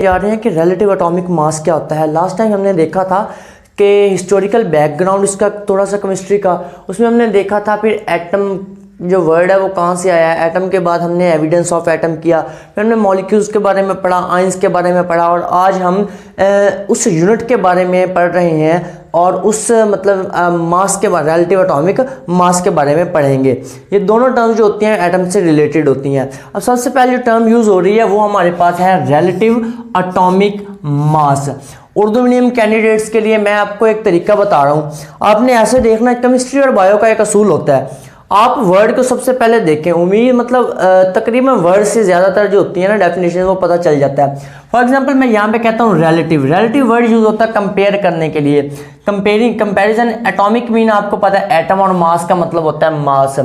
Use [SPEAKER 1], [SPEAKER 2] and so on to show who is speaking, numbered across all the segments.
[SPEAKER 1] जा रहे हैं कि रिलेटिव एटॉमिक मास क्या होता है। लास्ट टाइम हमने देखा था कि हिस्टोरिकल बैकग्राउंड इसका थोड़ा सा केमिस्ट्री का, उसमें हमने देखा था फिर एटम जो वर्ड है वो कहाँ से आया है। एटम के बाद हमने एविडेंस ऑफ एटम किया, फिर हमने मॉलिक्यूल्स के बारे में पढ़ा, आयंस के बारे में पढ़ा, और आज हम उस यूनिट के बारे में पढ़ रहे हैं और उस मास के बारे, रिलेटिव एटॉमिक मास के बारे में पढ़ेंगे। ये दोनों टर्म्स जो होती हैं एटम से रिलेटेड होती हैं। अब सबसे पहले जो टर्म यूज़ हो रही है वो हमारे पास है relative atomic mass. Urdu medium candidates के लिए मैं आपको एक तरीका बता रहा हूँ। आपने ऐसे देखना, केमिस्ट्री और बायो का एक असूल होता है, आप वर्ड को सबसे पहले देखें। उम्मीद तकरीबन वर्ड से ज़्यादातर जो होती है ना डेफिनेशन वो पता चल जाता है। फॉर एग्जांपल मैं यहाँ पे कहता हूँ रिलेटिव। रिलेटिव वर्ड यूज़ होता है कंपेयर करने के लिए, कंपैरिजन। एटॉमिक मीन आपको पता है एटम, और मास का मतलब होता है मास।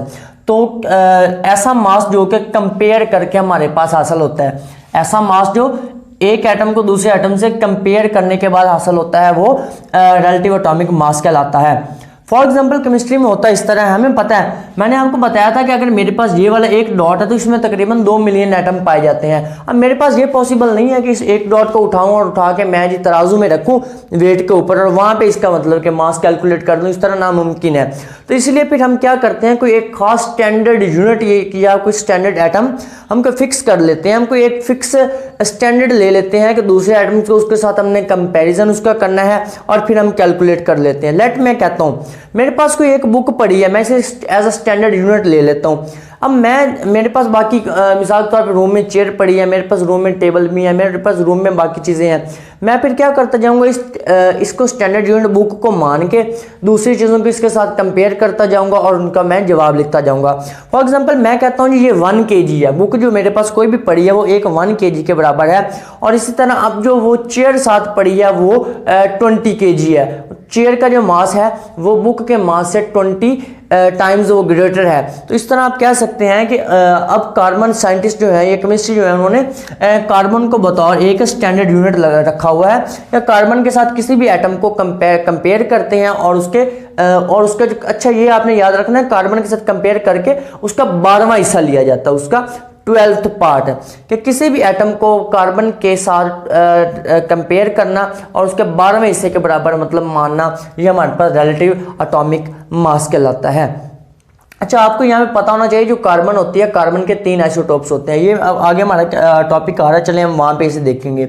[SPEAKER 1] तो ऐसा मास जो कि कंपेयर करके हमारे पास हासिल होता है, ऐसा मास जो एक एटम को दूसरे एटम से कंपेयर करने के बाद हासिल होता है, वो रिलेटिव एटॉमिक मास कहलाता है। फॉर एग्जाम्पल केमिस्ट्री में होता है इस तरह है, हमें पता है, मैंने आपको बताया था कि अगर मेरे पास ये वाला एक डॉट है तो इसमें तकरीबन 2 मिलियन एटम पाए जाते हैं। अब मेरे पास ये पॉसिबल नहीं है कि इस एक डॉट को उठाऊं और उठा के मैं जी तराजू में रखूं वेट के ऊपर और वहां पे इसका कि मास कैलकुलेट कर दूं, इस तरह नामुमकिन है। तो इसलिए फिर हम क्या करते हैं, कोई एक खास स्टैंडर्ड यूनिट या कोई स्टैंडर्ड एटम हमको फिक्स कर लेते हैं। हमको एक फिक्स स्टैंडर्ड ले लेते हैं कि दूसरे एटम को उसके साथ हमने कंपैरिजन उसका करना है और फिर हम कैलकुलेट कर लेते हैं। लेट मैं कहता हूँ मेरे पास कोई एक बुक पड़ी है, मैं इसे एज अ स्टैंडर्ड यूनिट ले लेता हूँ। अब मेरे पास बाकी मिसाल के तौर पर रूम में चेयर पड़ी है, मेरे पास रूम में टेबल भी है, मेरे पास रूम में बाकी चीज़ें हैं। मैं फिर क्या करता जाऊँगा, इसको स्टैंडर्ड यूनिट बुक को मान के दूसरी चीज़ों को इसके साथ कंपेयर करता जाऊँगा और उनका मैं जवाब लिखता जाऊँगा। फॉर एग्जांपल मैं कहता हूँ ये 1 kg है, बुक जो मेरे पास कोई भी पड़ी है वो एक 1 kg के बराबर है। और इसी तरह अब जो वो चेयर साथ पड़ी है वो 20 kg है। चेयर का जो मास है वो बुक के मास से 20 टाइम्स वो ग्रेटर है। तो इस तरह आप कह सकते हैं कि अब कार्बन साइंटिस्ट जो है, ये केमिस्ट्री जो है, उन्होंने कार्बन को बतौर एक स्टैंडर्ड यूनिट रखा हुआ है, या कार्बन के साथ किसी भी एटम को कंपेयर करते हैं और उसका जो, अच्छा ये आपने याद रखना है, कार्बन के साथ कंपेयर करके उसका 12वां हिस्सा लिया जाता है, उसका 12th पार्ट, कि किसी भी एटम को कार्बन के साथ कंपेयर करना और उसके 12वें हिस्से के बराबर मानना, ये हमारे पास रिलेटिव एटॉमिक मास कहलाता है। अच्छा, आपको यहाँ पे पता होना चाहिए जो कार्बन होती है, कार्बन के 3 आइसोटोप्स होते हैं। ये अब आगे हमारा टॉपिक आ रहा है, चले हम वहाँ पे इसे देखेंगे।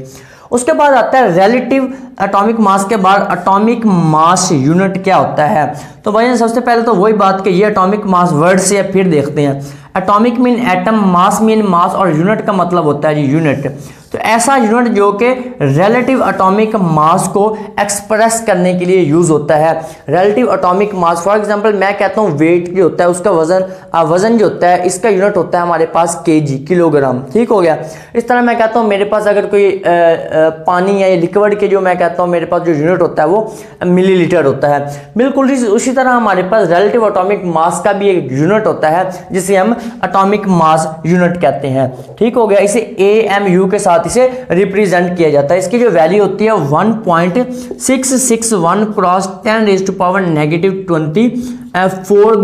[SPEAKER 1] उसके बाद आता है रिलेटिव एटॉमिक मास के बाद एटॉमिक मास यूनिट क्या होता है। तो भाई सबसे पहले तो वही बात कि ये एटॉमिक मास वर्ड से फिर देखते हैं। एटॉमिक मीन एटम, मास मीन मास, और यूनिट का मतलब होता है जी यूनिट। तो ऐसा यूनिट जो कि रिलेटिव एटॉमिक मास को एक्सप्रेस करने के लिए यूज होता है। Relative atomic mass, for example मैं कहता हूँ वेट जो होता है उसका वजन जो होता है इसका यूनिट होता है हमारे पास केजी, किलोग्राम। ठीक हो गया। इस तरह मैं कहता हूँ मेरे पास अगर कोई पानी या लिक्विड के जो मैं कहता हूँ मेरे पास जो यूनिट होता है वो मिलीलीटर होता है। बिल्कुल उसी तरह हमारे पास रिलेटिव एटॉमिक मास का भी एक यूनिट होता है जिसे हम एटॉमिक मास यूनिट कहते हैं। ठीक हो गया। इसे AMU के साथ इसे रिप्रेजेंट किया जाता है। इसकी जो वैल्यू होती है 1.661 क्रॉस 10⁻⁻⁴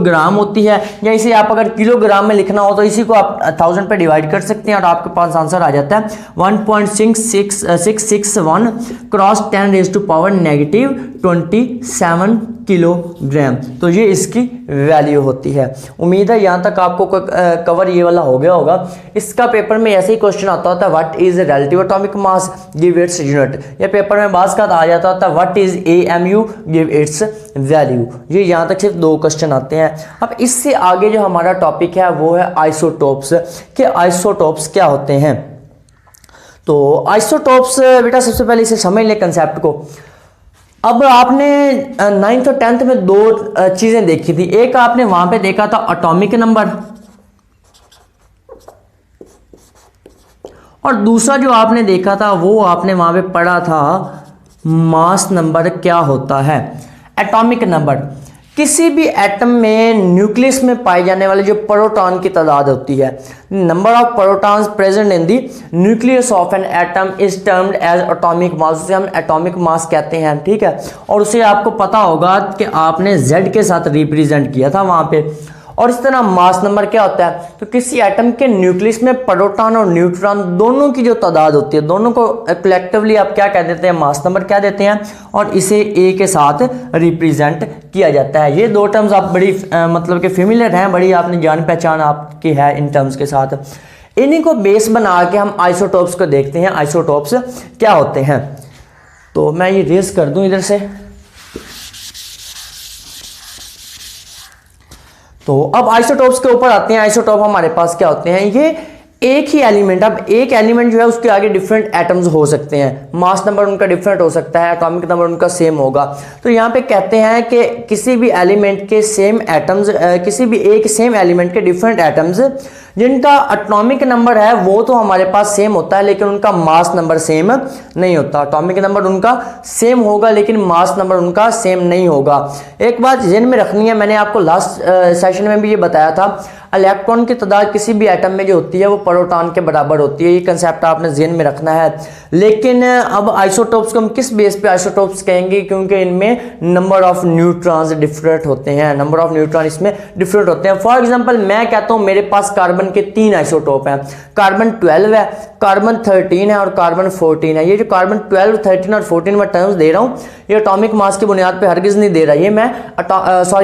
[SPEAKER 1] ग्राम होती है। या इसे आप अगर किलोग्राम में लिखना हो तो इसी को आप 1000 पे डिवाइड कर सकते हैं और आपके पास आंसर आ जाता है 1.661 क्रॉस 10⁻⁻27 किलोग्राम। तो ये इसकी वैल्यू होती है। उम्मीद है यहाँ तक आपको कवर ये वाला हो गया होगा। इसका पेपर में ऐसे ही क्वेश्चन आता होता है what is relative atomic mass, give its unit. या पेपर में बात आ जाता होता है what is AMU, give its value. ये यहाँ तक सिर्फ 2 क्वेश्चन आते हैं। अब इससे आगे जो हमारा टॉपिक है वो है आइसोटोप्स, कि आइसोटोप्स क्या होते हैं। तो आइसोटोप्स बेटा सबसे पहले इसे समझ लें कंसेप्ट को। अब आपने 9th और 10th में 2 चीजें देखी थी। एक आपने वहां पे देखा था एटॉमिक नंबर, और दूसरा जो आपने देखा था वो आपने वहां पे पढ़ा था मास नंबर क्या होता है। एटॉमिक नंबर किसी भी एटम में न्यूक्लियस में पाए जाने वाले जो प्रोटॉन की तादाद होती है, number of protons present in the nucleus of an atom is termed as atomic mass. उसे हम एटॉमिक मास कहते हैं। ठीक है। और उसे आपको पता होगा कि आपने Z के साथ रिप्रेजेंट किया था वहां पे। और इस तरह मास नंबर क्या होता है, तो किसी एटम के न्यूक्लियस में प्रोटॉन और न्यूट्रॉन दोनों की जो तादाद होती है, दोनों को कलेक्टिवली आप क्या कह देते हैं, मास नंबर क्या देते हैं, और इसे ए के साथ रिप्रेजेंट किया जाता है। ये दो टर्म्स आप बड़ी मतलब कि फेमिलियर हैं, बड़ी आपने जान पहचान आपकी है इन टर्म्स के साथ। इन्हीं को बेस बना के हम आइसोटोप्स को देखते हैं, आइसोटोप्स क्या होते हैं। तो मैं ये रेस कर दूं इधर से। तो अब आइसोटोप्स के ऊपर आते हैं। आइसोटोप हमारे पास क्या होते हैं, ये एक ही एलिमेंट, अब एक एलिमेंट जो है उसके आगे डिफरेंट एटम्स हो सकते हैं, मास नंबर उनका डिफरेंट हो सकता है, एटॉमिक नंबर उनका सेम होगा। तो यहाँ पे कहते हैं कि किसी भी एलिमेंट के सेम एटम्स, किसी भी एक सेम एलिमेंट के डिफरेंट एटम्स जिनका एटॉमिक नंबर है वो तो हमारे पास सेम होता है, लेकिन उनका मास नंबर सेम नहीं होता। एटॉमिक नंबर उनका सेम होगा लेकिन मास नंबर उनका सेम नहीं होगा। एक बात ध्यान में रखनी है, मैंने आपको लास्ट सेशन में भी ये बताया था, इलेक्ट्रॉन की तादाद किसी भी एटम में जो होती है वो प्रोटॉन के बराबर होती है। ये कंसेप्ट आपने ज़हन में रखना है। लेकिन अब आइसोटोप्स को हम किस बेस पे आइसोटोप्स कहेंगे, क्योंकि इनमें नंबर ऑफ न्यूट्रॉन्स डिफरेंट होते हैं, नंबर ऑफ न्यूट्रॉन इसमें डिफरेंट होते हैं। फॉर एग्जांपल मैं कहता हूँ मेरे पास कार्बन के 3 आइसोटोप हैं, कार्बन 12 है, कार्बन 13 है और कार्बन 14 है। ये जो कार्बन 12, 13 और 14 में टर्म्स दे रहा हूँ, ये एटॉमिक मास की बुनियाद पे हरगिज़ नहीं दे रहा, ये मैं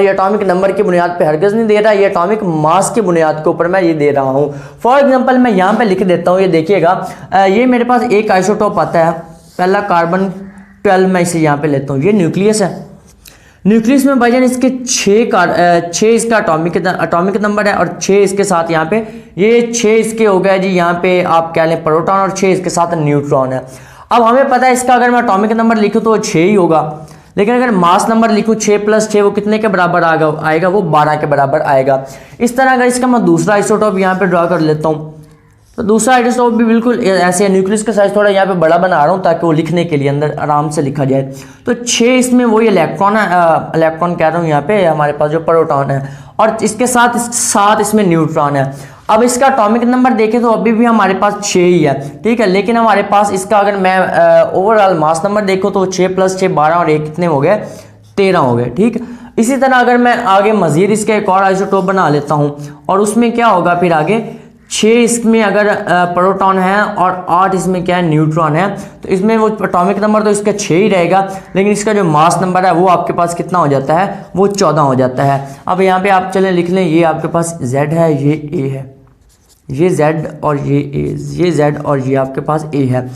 [SPEAKER 1] एटॉमिक नंबर की बुनियाद पे हरगिज़ नहीं दे रहा, ये एटॉमिक मास की बुनियाद के ऊपर मैं ये दे रहा हूँ। फॉर एग्जांपल मैं यहाँ पे लिख देता हूँ, ये देखिएगा, ये मेरे पास एक आइसोटोप आता है, पहला कार्बन 12, मैं इसे यहाँ पे लेता हूँ, ये न्यूक्लियस है। न्यूक्लियस में भाईजान इसके 6 इसका एटॉमिक नंबर है और 6 इसके साथ यहाँ पे, ये 6 इसके हो गया जी, यहाँ पे आप कह लें प्रोटॉन और 6 इसके साथ न्यूट्रॉन है। अब हमें पता है इसका अगर मैं एटॉमिक नंबर लिखूँ तो 6 ही होगा, लेकिन अगर मास नंबर लिखूँ 6 + 6 वो कितने के बराबर आएगा, वो 12 के बराबर आएगा। इस तरह अगर इसका मैं दूसरा आइसोटोप यहाँ पे ड्रा कर लेता हूँ, तो दूसरा आइसोटोप भी बिल्कुल ऐसे है, न्यूक्लियस का साइज थोड़ा यहाँ पे बड़ा बना रहा हूँ ताकि वो लिखने के लिए अंदर आराम से लिखा जाए। तो 6 इसमें वही इलेक्ट्रॉन है, इलेक्ट्रॉन कह रहा हूँ यहाँ पे, हमारे पास जो प्रोटॉन है, और इसके साथ इसमें न्यूट्रॉन है। अब इसका एटॉमिक नंबर देखें तो अभी भी हमारे पास 6 ही है, ठीक है, लेकिन हमारे पास इसका अगर मैं ओवरऑल मास नंबर देखूँ तो 6 + 6 12 और 1 कितने हो गए, 13 हो गए, ठीक। इसी तरह अगर मैं आगे मजीद इसका एक और आइसोटोप बना लेता हूँ, और उसमें क्या होगा फिर आगे, 6 इसमें अगर प्रोटॉन है और 8 इसमें क्या है, न्यूट्रॉन है, तो इसमें वो एटॉमिक नंबर तो इसका 6 ही रहेगा, लेकिन इसका जो मास नंबर है वो आपके पास कितना हो जाता है, वो 14 हो जाता है। अब यहाँ पे आप चलें लिख लें, ये आपके पास Z है, ये A है, ये Z और ये A, ये Z और ये आपके पास A है।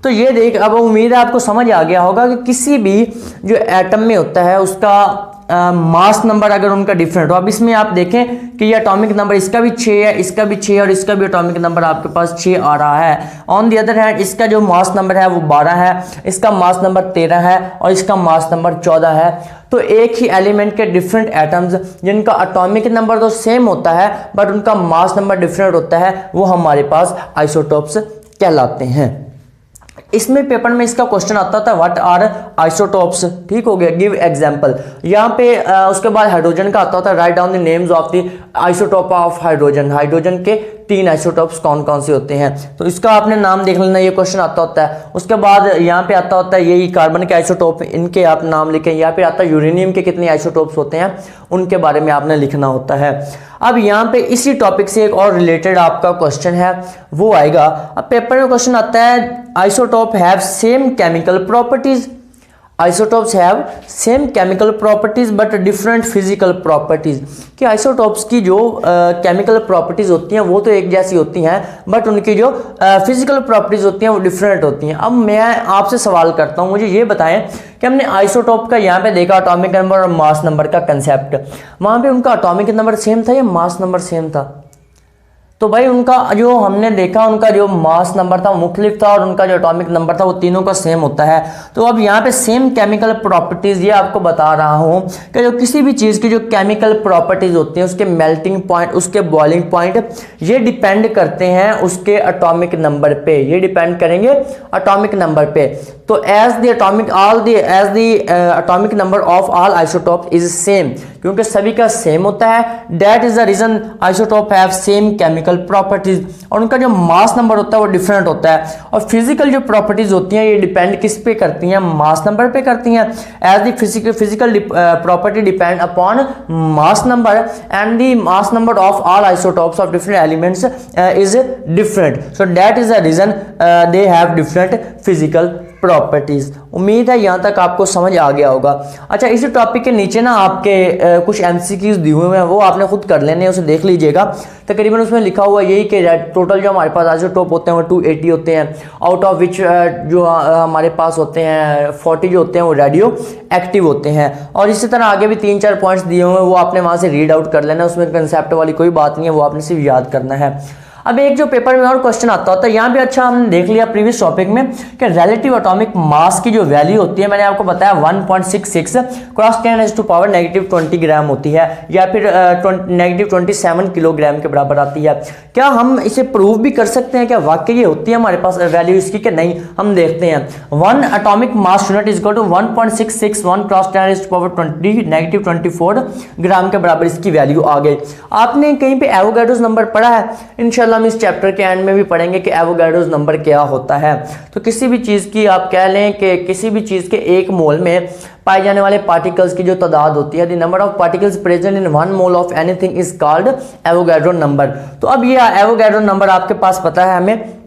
[SPEAKER 1] तो ये देख, अब उम्मीद है आपको समझ आ गया होगा कि किसी भी जो एटम में होता है उसका मास नंबर अगर उनका डिफरेंट हो। अब इसमें आप देखें कि ये एटॉमिक नंबर इसका भी 6 है, इसका भी 6 और इसका भी एटॉमिक नंबर आपके पास 6 आ रहा है। ऑन दी अदर हैंड इसका जो मास नंबर है वो 12 है, इसका मास नंबर 13 है और इसका मास नंबर 14 है। तो एक ही एलिमेंट के डिफरेंट एटम्स जिनका एटॉमिक नंबर तो सेम होता है बट उनका मास नंबर डिफरेंट होता है, वो हमारे पास आइसोटोप्स कहलाते हैं। इसमें पेपर में इसका क्वेश्चन आता था, व्हाट आर आइसोटोप्स, ठीक हो गया, गिव एग्जांपल। यहाँ पे उसके बाद हाइड्रोजन का आता था, write down the names of the isotope of hydrogen. Hydrogen के 3 आइसोटोप्स कौन कौन से होते हैं, तो इसका आपने नाम देख लेना, ये क्वेश्चन आता होता है। उसके बाद यहाँ पे आता होता है यही कार्बन के आइसोटोप, इनके आप नाम लिखें। यहाँ पे आता है यूरेनियम के कितने आइसोटोप्स होते हैं, उनके बारे में आपने लिखना होता है। अब यहाँ पे इसी टॉपिक से एक और रिलेटेड आपका क्वेश्चन है वो आएगा। अब पेपर में क्वेश्चन आता है, isotope have same chemical properties, isotopes have same chemical properties but different physical properties, कि आइसोटोप्स की जो केमिकल प्रॉपर्टीज होती हैं वो तो एक जैसी होती हैं बट उनकी जो फिजिकल प्रॉपर्टीज होती हैं वो डिफरेंट होती हैं। अब मैं आपसे सवाल करता हूं, मुझे ये बताएं कि हमने आइसोटोप का यहाँ पे देखा एटॉमिक नंबर और मास नंबर का कंसेप्ट, वहां पे उनका एटॉमिक नंबर सेम था या मास नंबर सेम था? तो भाई उनका जो हमने देखा, उनका जो मास नंबर था वो मुख्तलिफ था और उनका जो एटॉमिक नंबर था वो तीनों का सेम होता है। तो अब यहाँ पे सेम केमिकल प्रॉपर्टीज, ये आपको बता रहा हूँ कि जो किसी भी चीज़ की जो केमिकल प्रॉपर्टीज होती हैं, उसके मेल्टिंग पॉइंट, उसके बॉइलिंग पॉइंट, ये डिपेंड करते हैं उसके एटॉमिक नंबर पे, ये डिपेंड करेंगे एटॉमिक नंबर पे। तो as the atomic number of all isotope is same, क्योंकि सभी का सेम होता है, that is the reason isotope have same chemical chemical properties, और उनका जो मास नंबर होता है वो डिफरेंट होता है। और फिजिकल जो प्रॉपर्टीज होती हैं ये डिपेंड किस पे करती हैं, मास नंबर पे करती हैं। As the physical property depend upon mass number and the mass number of all isotopes of different elements is different, so that is the reason they have different physical properties. उम्मीद है यहाँ तक आपको समझ आ गया होगा। अच्छा, इसी टॉपिक के नीचे ना आपके कुछ एमसीक्यूज दिए हुए हैं, वो आपने खुद कर लेने हैं, उसे देख लीजिएगा। तकरीबन उसमें लिखा हुआ यही कि टोटल जो हमारे पास आइसोटोप होते हैं वो 280 होते हैं, आउट ऑफ विच जो हमारे पास होते हैं 40 जो होते हैं वो रेडियो एक्टिव होते हैं। और इसी तरह आगे भी 3-4 पॉइंट्स दिए हुए हैं, वो आपने वहाँ से रीड आउट कर लेना, उसमें कंसेप्ट वाली कोई बात नहीं है, वो आपने सिर्फ याद करना है। अब एक जो पेपर में और क्वेश्चन आता होता है यहाँ पे, अच्छा हमने देख लिया प्रीवियस टॉपिक में कि रिलेटिव एटॉमिक मास की जो वैल्यू होती है, मैंने आपको बताया 1.66 क्रॉस 10⁻20 ग्राम होती है, या फिर -27 किलोग्राम के बराबर आती है। क्या हम इसे प्रूव भी कर सकते हैं, क्या वाकई ये होती है हमारे पास वैल्यू इसकी कि नहीं? हम देखते हैं। 1 atomic mass unit is equal to 1.661 cross 10⁻20 -24 gram के बराबर इसकी वैल्यू आ गई। आपने कहीं पे एवोगाड्रोस नंबर पढ़ा है? इंशाल्लाह हम इस चैप्टर के एंड में भी पढ़ेंगे कि एवोगाड्रोस नंबर क्या होता है। तो किसी भी चीज़ की आप कह लें कि किसी भी चीज़ के एक मोल में पाए जाने वाले पार्टिकल्स की जो तादाद होती है, the number of particles present in 1 mole of anything is called Avogadro number. तो अब ये एवोगाड्रो नंबर आपके पास पता है हमें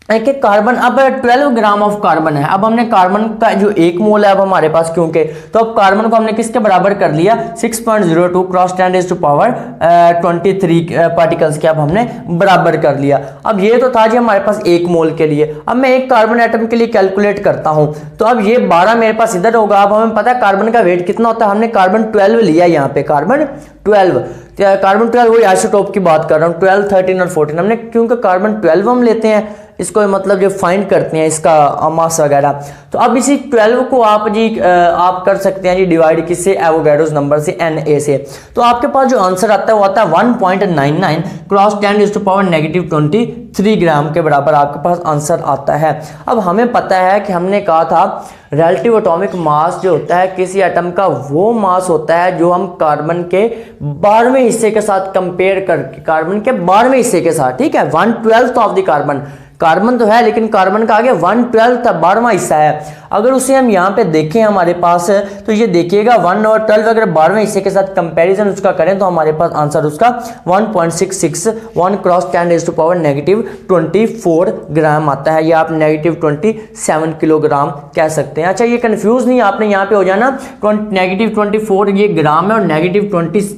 [SPEAKER 1] कि कार्बन, अब 12 ग्राम ऑफ कार्बन है। अब हमने कार्बन का जो एक मोल है अब हमारे पास, क्योंकि तो अब कार्बन को हमने किसके बराबर कर लिया? 6.02 क्रॉस 10⁻23 पार्टिकल्स के अब हमने बराबर कर लिया। अब ये तो था जी हमारे पास एक मोल के लिए। अब मैं एक कार्बन एटम के लिए कैलकुलेट करता हूं, तो अब ये 12 मेरे पास इधर होगा। अब हमें पता है कार्बन का वेट कितना होता है, हमने कार्बन 12 लिया यहाँ पे, कार्बन 12 वही आइसोटोप की बात कर रहा हूँ, 12, 13 और 14 हमने, क्योंकि कार्बन 12 हम लेते हैं, इसको मतलब जो फाइंड करते हैं इसका मास वगैरह। तो अब इसी 12 को आप जी आप कर सकते हैं जी डिवाइड किससे? एवोगाड्रोस नंबर से, Na से। तो आपके पास जो आंसर आता है वो आता है 1.99 क्रॉस 10⁻23 ग्राम के बराबर आपके पास आंसर आता है। अब हमें पता है कि हमने कहा था रिलेटिव एटॉमिक मास जो होता है किसी एटम का, वो मास होता है जो हम कार्बन के 12वें हिस्से के साथ कंपेयर करके, कार्बन के 12वें हिस्से के साथ, ठीक है, 1/12 ऑफ द कार्बन, कार्बन तो है लेकिन कार्बन का आगे 1/12 12वां हिस्सा है। अगर उसे हम यहाँ पे देखें हमारे पास, तो ये देखिएगा 1 और 12 अगर 12वें हिस्से के साथ कंपैरिजन उसका करें तो हमारे पास आंसर उसका 1.661 क्रॉस 10⁻24 ग्राम आता है, या आप -27 किलोग्राम कह सकते हैं। अच्छा, ये कंफ्यूज नहीं, आपने यहाँ पे हो जाना -24 ये ग्राम है और -20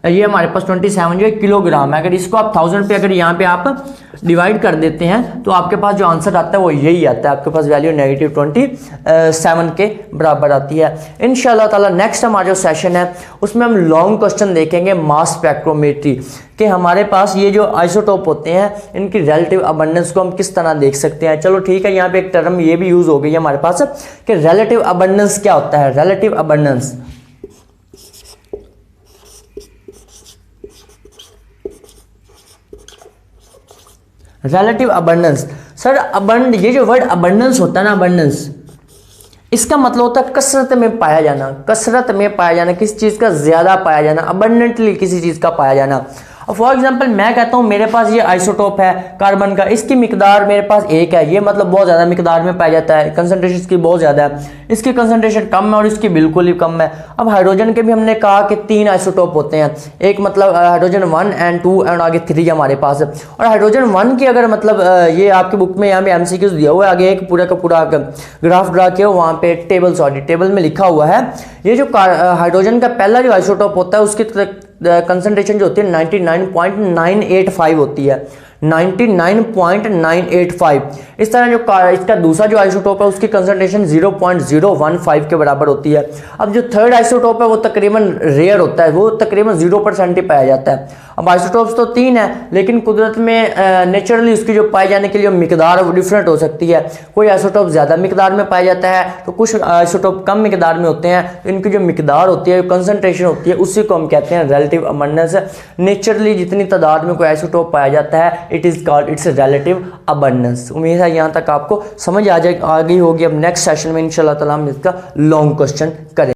[SPEAKER 1] ये हमारे पास 27 जो किलोग्राम है। अगर इसको आप 1000 पे अगर यहाँ पे आप डिवाइड कर देते हैं तो आपके पास जो आंसर आता है वो यही आता है, आपके पास वैल्यू -27 के बराबर आती है। इंशाल्लाह ताला नेक्स्ट हमारा जो सेशन है उसमें हम लॉन्ग क्वेश्चन देखेंगे मास स्पेक्ट्रोमेट्री कि हमारे पास ये जो आइसोटोप होते हैं इनकी रिलेटिव अबंडेंस को हम किस तरह देख सकते हैं। चलो ठीक है, यहाँ पे एक टर्म ये भी यूज हो गई है हमारे पास कि रिलेटिव अबंडेंस क्या होता है। Relative abundance, relative abundance, sir ये जो वर्ड अबंडेंस होता है ना, अबंडेंस इसका मतलब होता है कसरत में पाया जाना, कसरत में पाया जाना, किसी चीज का ज्यादा पाया जाना, अबंडेंटली किसी चीज का पाया जाना। फॉर एग्जांपल मैं कहता हूँ मेरे पास ये आइसोटोप है कार्बन का, इसकी मिकदार मेरे पास 1 है, ये मतलब बहुत ज़्यादा मिकदार में पाया जाता है, कंसंट्रेशन इसकी बहुत ज़्यादा है, इसकी कंसंट्रेशन कम है और इसकी बिल्कुल ही कम है। अब हाइड्रोजन के भी हमने कहा कि 3 आइसोटोप होते हैं, एक मतलब हाइड्रोजन 1 और 2 और आगे 3 हमारे पास है। और हाइड्रोजन 1 की अगर मतलब ये आपकी बुक में यहाँ पे MCQs दिया हुआ है, आगे एक पूरा का पूरा ग्राफ ड्रा किया वहाँ पे टेबल में लिखा हुआ है ये जो हाइड्रोजन का पहला जो आइसोटोप होता है उसकी कंसंट्रेशन जो होती है 99.985 होती है, 99.985। इस तरह जो इसका दूसरा जो आइसोटोप है उसकी कंसंट्रेशन 0.015 के बराबर होती है। अब जो थर्ड आइसोटोप है वो तकरीबन रेयर होता है, वो तकरीबन 0% ही पाया जाता है। अब आइसोटोप्स तो 3 है लेकिन कुदरत में नेचुरली उसकी जो पाए जाने के लिए मिकदार है वो डिफरेंट हो सकती है। कोई आइसोटोप ज़्यादा मिकदार में पाया जाता है तो कुछ आइसोटोप कम मिकदार में होते हैं, तो इनकी जो मिकदार होती है, कंसंट्रेशन होती है, उसी को हम कहते हैं रिलेटिव अबंडेंस। नेचुरली जितनी तादाद में कोई आइसोटोप पाया जाता है it is called its relative abundance. उम्मीद है यहाँ तक आपको समझ आ गई होगी। अब नेक्स्ट सेशन में इंशाल्लाह ताला हम इसका लॉन्ग क्वेश्चन करें।